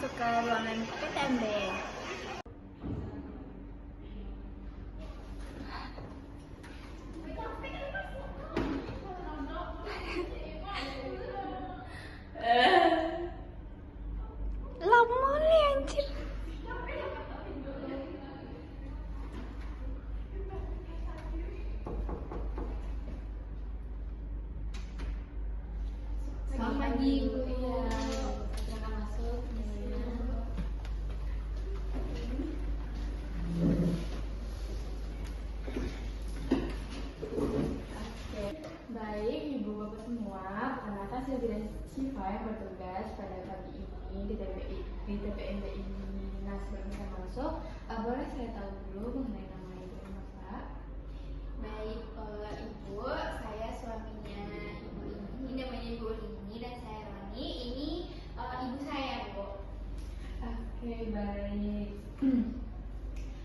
masuk ke ruangan PTMB. Lama nih anjir. Selamat pagi Bu. Iya, silakan masuk. Oke, baik Ibu Bapak semua. Perkenalkan saya Bila Syifa yang bertugas pada pagi ini di TPNB ini. Nah, sebelum saya masuk, boleh saya tahu dulu mengenai nama Ibu dan Bapak? Baik, Ibu, saya suaminya Ibu ini namanya Ibu Rini dan saya Rani. Ini ibu saya, Bu. Oke, baik.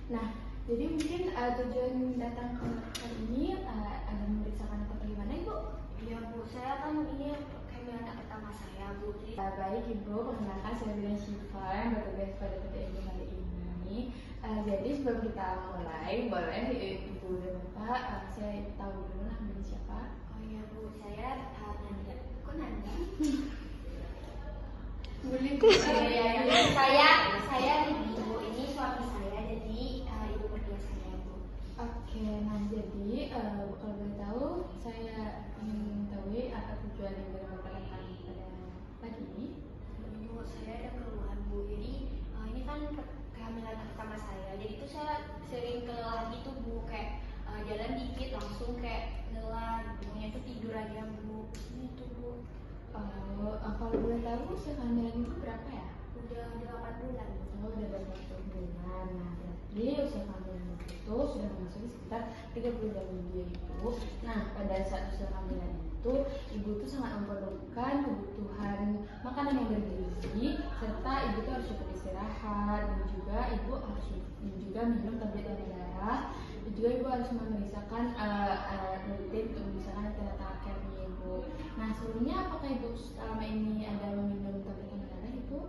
Nah, jadi mungkin tujuan datang ke hari ini ada memeriksakan atau bagaimana Ibu? Iya Bu, saya kan ini kehamilan anak pertama saya Bu. Jadi Baik Ibu, perkenalkan saya Bila Syifa yang bertugas pada PTMB kali ini. Jadi sebelum kita mulai, boleh Ibu dan Bapak saya tahu dulu namanya siapa? oh iya Bu, saya Nanda. Kok Nanda? Boleh Saya Rini, Bu. Ini suami saya, jadi ibu berdua saya, Bu. Oke, nah jadi kalau boleh tahu, saya ingin tahu apa tujuan yang Bapak datang pada pagi ini? Bu, saya ada keluhan Bu. Jadi ini kan kehamilan anak pertama saya. Jadi itu saya sering kelelahan gitu Bu, kayak jalan dikit langsung kayak lelah. Maunya itu tidur aja Bu. Ini tuh Bu. Kalau boleh tahu usia kehamilan itu berapa ya? Udah 8 bulan. Oh, udah 8 bulan. Nah, berarti usia kehamilan itu sudah memasuki sekitar 32 minggu ya Ibu. Nah, pada saat usia kehamilan itu, Ibu itu sangat memerlukan kebutuhan makanan yang bergizi, serta Ibu itu harus cukup istirahat, dan juga Ibu harus juga minum tablet darah. Dan juga Ibu harus memeriksakan rutin untuk memeriksakan tanda care-nya Ibu. Nah, sebelumnya apakah Ibu selama ini ada meminum tablet darah Ibu?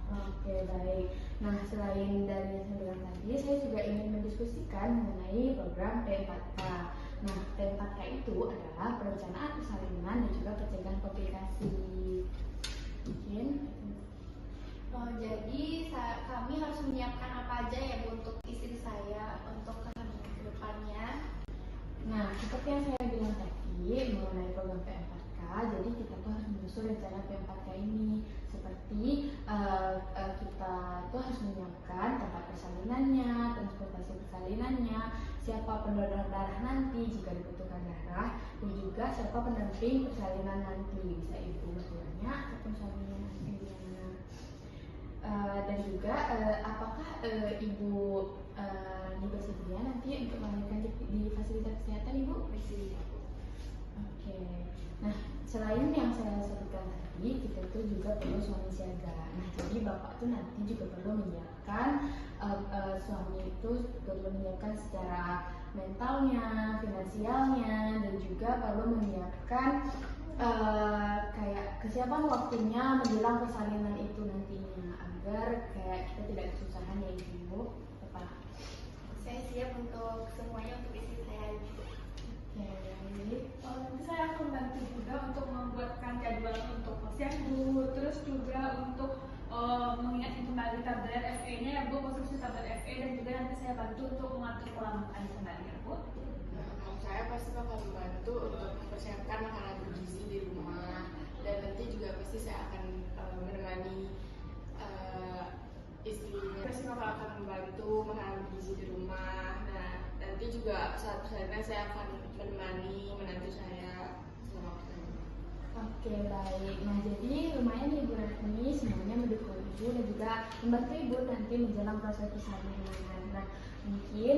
Oke, baik. Nah, selain dari yang saya bilang tadi, saya juga ingin mendiskusikan mengenai program P4K. Nah, P4K itu adalah perencanaan persalinan dan juga pencegahan komplikasi. Mungkin Jadi kami harus menyiapkan apa aja ya Bu untuk istri saya untuk kehamilan ke depannya. Nah, seperti yang saya bilang tadi mengenai program P4K, jadi kita tuh harus menyusun rencana P4K ini. Seperti kita tuh harus menyiapkan tempat persalinannya, transportasi persalinannya, siapa pendonor darah nanti jika dibutuhkan darah, dan juga siapa pendamping persalinan nanti, bisa ibu mertuanya ataupun suaminya nanti di mana. Dan juga apakah ibu bersedia nanti untuk melahirkan di fasilitas kesehatan Ibu? Bersedia Bu. Oke. Nah, selain yang saya sebutkan tadi, kita tuh juga perlu suami siaga. Nah, jadi bapak tuh nanti juga perlu menyiapkan suami itu perlu menyiapkan secara mentalnya, finansialnya, dan juga perlu menyiapkan kayak kesiapan waktunya menjelang persalinan itu nantinya agar kayak kita tidak kesusahan ya Ibu. Bapak. Saya siap untuk semuanya untuk istri saya. Oke. Nanti saya akan bantu juga untuk membuatkan jadwal untuk posyandu, terus juga untuk mengingatkan kembali tablet FE-nya ya Bu, konsumsi tablet FE, dan juga nanti saya bantu untuk mengatur pola makan kembali ya Bu. Saya pasti bakal membantu untuk mempersiapkan makanan bergizi di rumah, dan nanti juga pasti saya akan menemani istrinya. Pasti bakal akan membantu makanan bergizi di rumah. Nah, nanti juga saat persalinan saya akan menemani menantu saya selama persalinan. Oke, baik. Nah, jadi lumayan Ibu Ratni semuanya mendukung Ibu dan juga membantu Ibu nanti menjelang proses persalinan. Nah, mungkin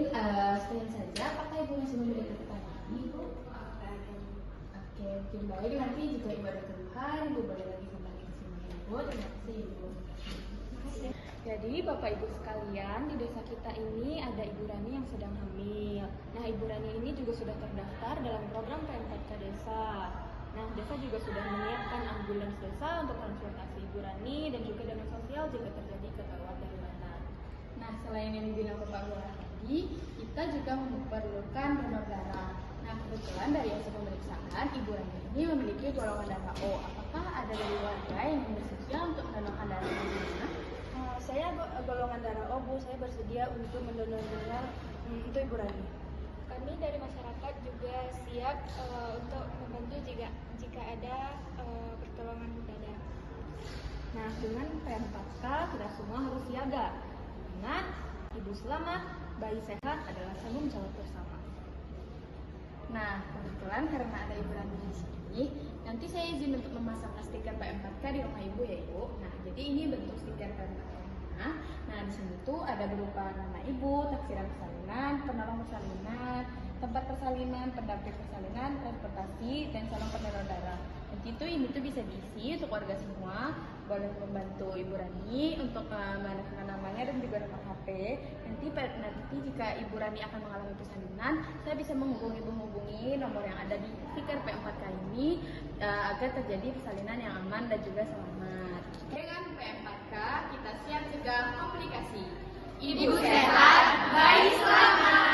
sekian saja. Apakah Ibu masih memiliki pertanyaan, Ibu? Oke, mungkin baik. Nanti jika Ibu ada keluhan, Ibu boleh lagi kembali ke sini Ibu. Terima kasih Ibu. Jadi Bapak Ibu sekalian, di desa kita ini ada Ibu Rani yang sedang hamil. Nah, Ibu Rani ini juga sudah terdaftar dalam program P4K Desa. Nah, desa juga sudah menyiapkan ambulans desa untuk transportasi Ibu Rani dan juga dana sosial jika terjadi kegawat daruratan. Nah, selain yang dibilang Bapak Lurah tadi, kita juga memerlukan donor darah. Nah, kebetulan dari hasil pemeriksaan, Ibu Rani ini memiliki golongan darah O. Apakah ada dari warga yang bersedia untuk mendonorkan darah di mana? Saya golongan darah O, Bu. Saya bersedia untuk mendonor darah untuk Ibu Rani. Kami dari masyarakat juga siap untuk membantu jika ada pertolongan mendadak. Nah, dengan P4K kita semua harus siaga. Ingat, ibu selamat, bayi sehat adalah tanggung jawab bersama. Nah, kebetulan karena ada Ibu Rani di sini, nanti saya izin untuk memasang stiker P4K di rumah Ibu ya Ibu. Nah, jadi ini bentuk stiker P4K. Nah, di sini tuh ada berupa nama Ibu, taksiran persalinan, penolong persalinan, tempat persalinan, pendamping persalinan, transportasi, dan calon pendonor darah. Nanti itu ini tuh bisa diisi untuk warga semua. Boleh membantu Ibu Rani untuk menandakan namanya dan juga nomor HP. Nanti jika Ibu Rani akan mengalami persalinan, saya bisa menghubungi nomor yang ada di stiker P4K ini agar terjadi persalinan yang aman dan juga selamat. Dengan P4K kita siap cegah komplikasi. Ibu sehat, bayi selamat.